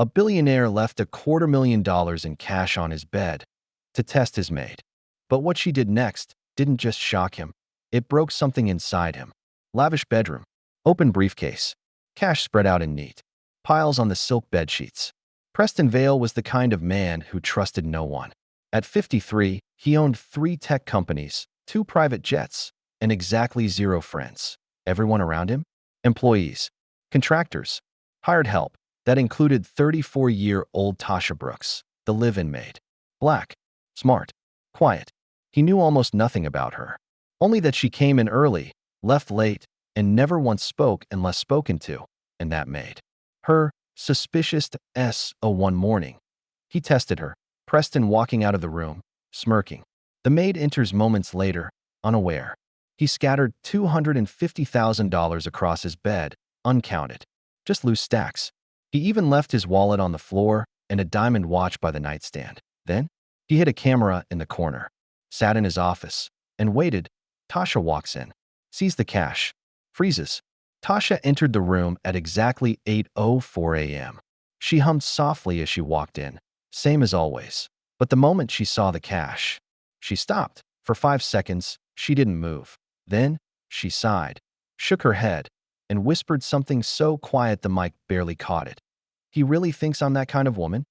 A billionaire left $250,000 in cash on his bed to test his maid. But what she did next didn't just shock him. It broke something inside him. Lavish bedroom, open briefcase, cash spread out in neat piles on the silk bedsheets. Preston Vale was the kind of man who trusted no one. At 53, he owned 3 tech companies, 2 private jets, and exactly 0 friends. Everyone around him? Employees, contractors, hired help. That included 34-year-old Tasha Brooks, the live-in maid. Black, smart, quiet. He knew almost nothing about her. Only that she came in early, left late, and never once spoke unless spoken to, and that made her suspicious. One morning, he tested her. Preston walking out of the room, smirking. The maid enters moments later, unaware. He scattered $250,000 across his bed, uncounted. Just loose stacks. He even left his wallet on the floor and a diamond watch by the nightstand. Then, he hid a camera in the corner, sat in his office, and waited. Tasha walks in, sees the cash, freezes. Tasha entered the room at exactly 8:04 a.m. She hummed softly as she walked in, same as always. But the moment she saw the cash, she stopped. For 5 seconds, she didn't move. Then, she sighed, shook her head, and whispered something so quiet the mic barely caught it. He really thinks I'm that kind of woman?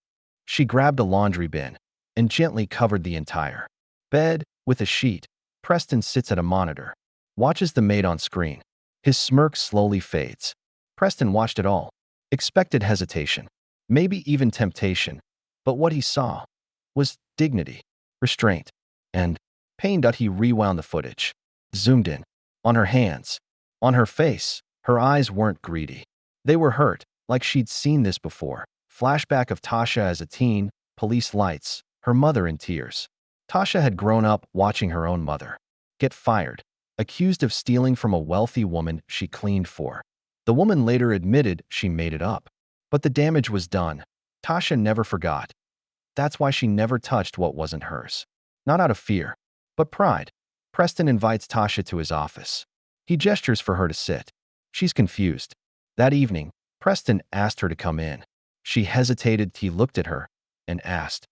She grabbed a laundry bin and gently covered the entire bed with a sheet. Preston sits at a monitor, watches the maid on screen. His smirk slowly fades. Preston watched it all. Expected hesitation, maybe even temptation. But what he saw was dignity, restraint, and pain. He rewound the footage, zoomed in, on her hands, on her face. Her eyes weren't greedy. They were hurt, like she'd seen this before. Flashback of Tasha as a teen, police lights, her mother in tears. Tasha had grown up watching her own mother get fired, accused of stealing from a wealthy woman she cleaned for. The woman later admitted she made it up. But the damage was done. Tasha never forgot. That's why she never touched what wasn't hers. Not out of fear, but pride. Preston invites Tasha to his office. He gestures for her to sit. She's confused. That evening, Preston asked her to come in. She hesitated. He looked at her and asked,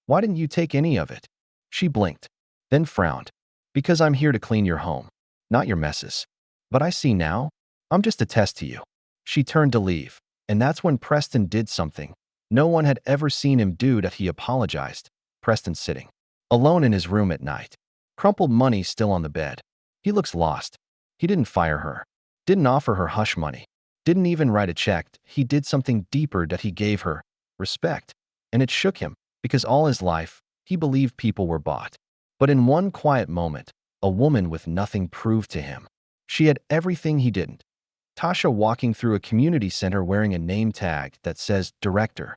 "Why didn't you take any of it?" She blinked, then frowned. "Because I'm here to clean your home, not your messes. But I see now, I'm just a test to you." She turned to leave, and that's when Preston did something no one had ever seen him do. He apologized. Preston sitting alone in his room at night, crumpled money still on the bed. He looks lost. He didn't fire her, didn't offer her hush money, didn't even write a check. He did something deeper. He gave her respect, and it shook him, because all his life, he believed people were bought. But in one quiet moment, a woman with nothing proved to him. She had everything he didn't. Tasha walking through a community center wearing a name tag that says Director.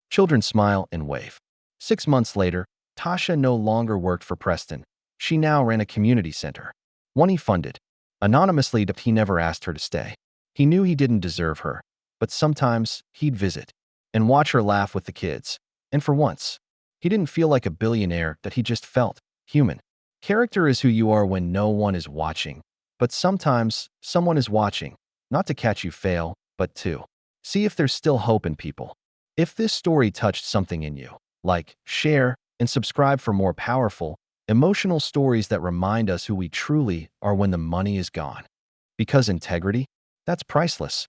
Children smile and wave. 6 months later, Tasha no longer worked for Preston. She now ran a community center, one he funded, anonymously. He never asked her to stay. He knew he didn't deserve her, but sometimes he'd visit and watch her laugh with the kids. And for once, he didn't feel like a billionaire. He just felt human. Character is who you are when no one is watching. But sometimes someone is watching, not to catch you fail, but to see if there's still hope in people. If this story touched something in you, like, share, and subscribe for more powerful, emotional stories that remind us who we truly are when the money is gone. Because integrity, that's priceless.